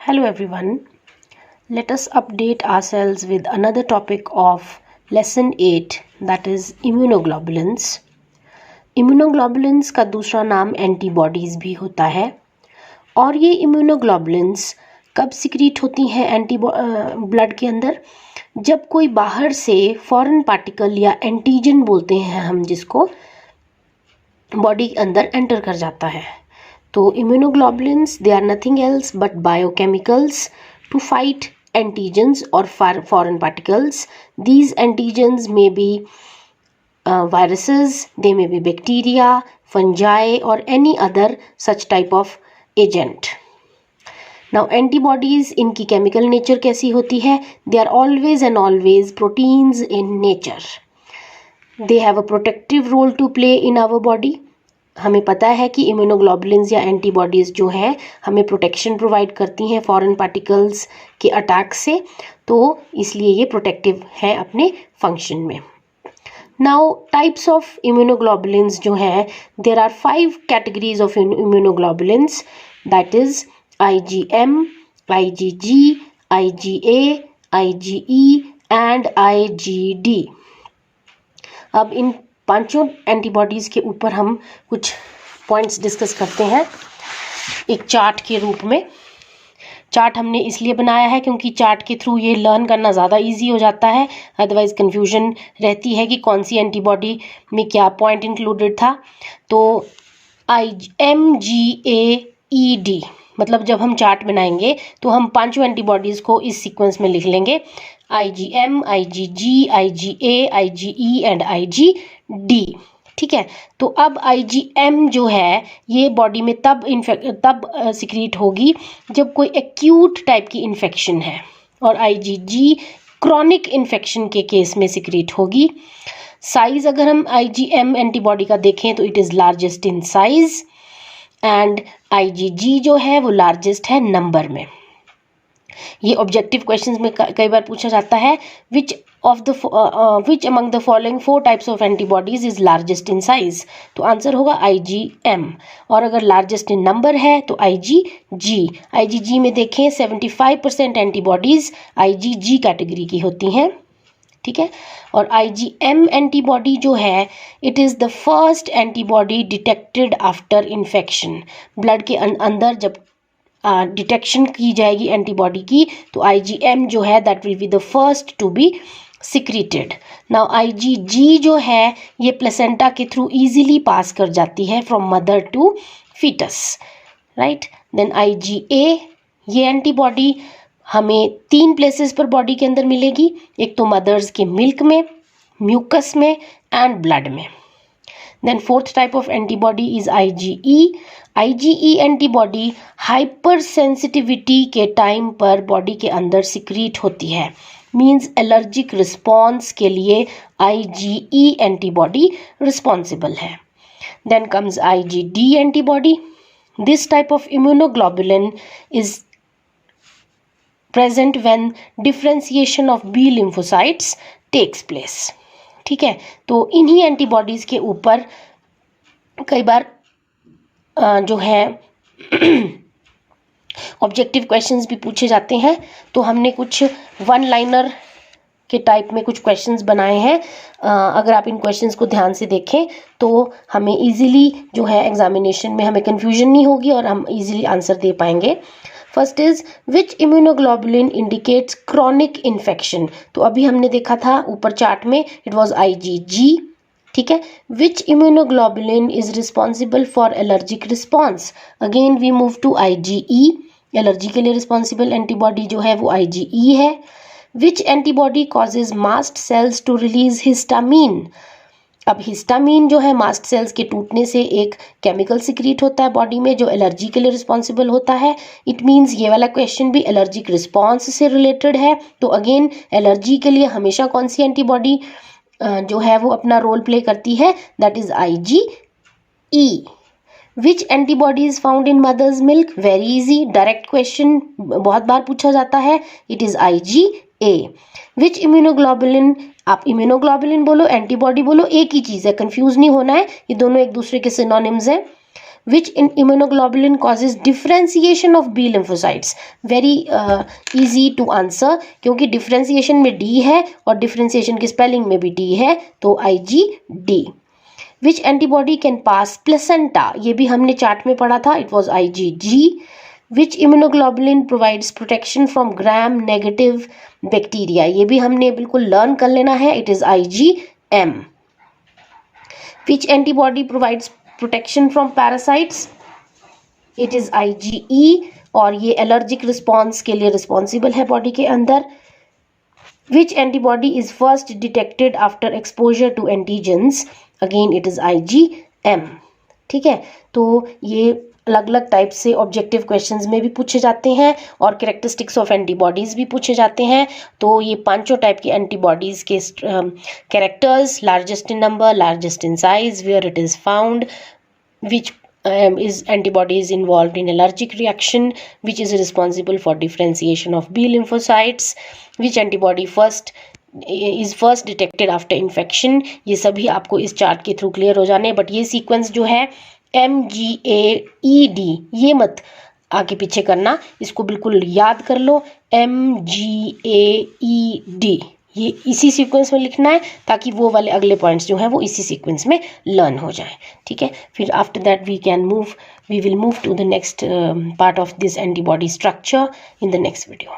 Hello everyone. Let us update ourselves with another topic of lesson 8, that is immunoglobulins. Immunoglobulins का दूसरा नाम antibodies भी होता है और ये इम्यूनोग्लोबुलिन्स कब सिक्रीट होती हैं ब्लड के अंदर, जब कोई बाहर से फॉरेन पार्टिकल या एंटीजन बोलते हैं हम जिसको, बॉडी के अंदर एंटर कर जाता है. तो immunoglobulins, they are nothing else but biochemicals to fight antigens or foreign particles. These antigens may be viruses, they may be bacteria, fungi or any other such type of agent. Now antibodies, इनकी chemical nature कैसी होती है? They are always and always proteins in nature. They have a protective role to play in our body. हमें पता है कि immunoglobulins या antibodies जो हैं हमें प्रोटेक्शन प्रोवाइड करती हैं फॉरेन पार्टिकल्स के अटैक से, तो इसलिए ये प्रोटेक्टिव है अपने फंक्शन में. नाउ टाइप्स ऑफ इम्यूनोग्लोबुलिन्स जो हैं, there are 5 categories of immunoglobulins, that is IgM, IgG, IgA, IgE and IgD. अब इन पांचों एंटीबॉडीज़ के ऊपर हम कुछ पॉइंट्स डिस्कस करते हैं एक चार्ट के रूप में. चार्ट हमने इसलिए बनाया है क्योंकि चार्ट के थ्रू ये लर्न करना ज़्यादा इजी हो जाता है, अदरवाइज़ कन्फ्यूजन रहती है कि कौन सी एंटीबॉडी में क्या पॉइंट इंक्लूडेड था. तो MGAED मतलब जब हम चार्ट बनाएंगे तो हम पांचों एंटीबॉडीज़ को इस सीक्वेंस में लिख लेंगे: IgM, IgG, IgA, IgE and IgD. ठीक है. तो अब IgM जो है ये बॉडी में तब सिक्रीट होगी जब कोई एक्यूट टाइप की इन्फेक्शन है, और IgG क्रॉनिक इन्फेक्शन के केस में सिक्रीट होगी. साइज अगर हम IgM एंटीबॉडी का देखें तो it is largest in size, and IgG जो है वो लार्जेस्ट है नंबर में. ये ऑब्जेक्टिव क्वेश्चंस में कई बार पूछा जाता है, which among the following 4 types of antibodies is largest in size. तो आंसर होगा IgM. और अगर लार्जेस्ट इन नंबर है तो IgG. IgG में देखें 75% एंटीबॉडीज IgG कैटेगरी की होती हैं. ठीक है. और IgM एंटीबॉडी जो है, it is the first antibody detected after infection. Blood के अंदर जब डिटेक्शन की जाएगी एंटीबॉडी की, तो IgM जो है that will be the first to be secreted. Now IgG जो है ये प्लेसेंटा के थ्रू इजीली पास कर जाती है from mother to fetus, right. Then IgA, ये एंटीबॉडी हमें 3 प्लेसेस पर बॉडी के अंदर मिलेगी, एक तो मदर्स के मिल्क में, म्यूकस में एंड ब्लड में. Then 4th type of antibody is IgE. IgE antibody hypersensitivity के टाइम पर बॉडी के अंदर सिक्रीट होती है, मींस एलर्जिक रिस्पॉन्स के लिए IgE एंटीबॉडी रिस्पॉन्सिबल है. Then comes IgD antibody. This type of immunoglobulin is present when differentiation of B lymphocytes takes place. ठीक है. तो इन्हीं एंटीबॉडीज़ के ऊपर कई बार जो है ऑब्जेक्टिव क्वेश्चंस भी पूछे जाते हैं. तो हमने कुछ 1 लाइनर के टाइप में कुछ क्वेश्चंस बनाए हैं. अगर आप इन क्वेश्चंस को ध्यान से देखें तो हमें इजीली जो है एग्जामिनेशन में हमें कन्फ्यूजन नहीं होगी और हम इजीली आंसर दे पाएंगे. First is which immunoglobulin indicates chronic infection. तो अभी हमने देखा था ऊपर चार्ट में, इट वाज IgG. ठीक है. Which immunoglobulin is responsible for allergic response. Again we move to IgE. Allergy के लिए रिस्पॉन्सिबल एंटीबॉडी जो है वो IgE है. Which antibody causes mast cells to release histamine. अब हिस्टामीन जो है मास्ट सेल्स के टूटने से एक केमिकल सिक्रीट होता है बॉडी में जो एलर्जी के लिए रिस्पॉन्सिबल होता है. इट मीन्स ये वाला क्वेश्चन भी एलर्जिक रिस्पॉन्स से रिलेटेड है. तो अगेन एलर्जी के लिए हमेशा कौन सी एंटीबॉडी जो है वो अपना रोल प्ले करती है, that is IgE. Which antibody is found in mother's milk. Very easy, direct question बहुत बार पूछा जाता है. It is IgA. Which immunoglobulin, आप इम्यूनोग्लोबुलिन बोलो एंटीबॉडी बोलो एक ही चीज़ है, कंफ्यूज नहीं होना है, ये दोनों एक दूसरे के सिनोनिम्स हैं. which in immunoglobulin causes differentiation of B lymphocytes? Very easy to answer, क्योंकि differentiation में D है और differentiation की spelling में भी D है, तो IgD. Which antibody can pass placenta? ये भी हमने चार्ट में पढ़ा था, it was IgG. Which immunoglobulin provides protection from gram negative bacteria? ये भी हमने बिल्कुल लर्न कर लेना है, it is IgM. Which antibody provides protection from parasites? It is IgE, और ये एलर्जिक रिस्पॉन्स के लिए रिस्पॉन्सिबल है बॉडी के अंदर. Which antibody is first detected after exposure to antigens? Again it is IgM. ठीक है, तो ये अलग अलग टाइप से ऑब्जेक्टिव क्वेश्चंस में भी पूछे जाते हैं और कैरेक्टरिस्टिक्स ऑफ एंटीबॉडीज़ भी पूछे जाते हैं. तो ये पांचों टाइप की एंटीबॉडीज़ के characters, largest in number, largest in size, where it is found, which is antibodies involved in allergic reaction, which is responsible for differentiation of B lymphocytes, which antibody is first detected after infection. ये सभी आपको इस chart के through clear हो जाने. But ये sequence जो है MGAED, ये मत आगे पीछे करना, इसको बिल्कुल याद कर लो. MGAED, ये इसी सीक्वेंस में लिखना है ताकि वो वाले अगले पॉइंट्स जो हैं वो इसी सीक्वेंस में लर्न हो जाए. ठीक है, फिर after that we will move to the next part of this antibody structure in the next video.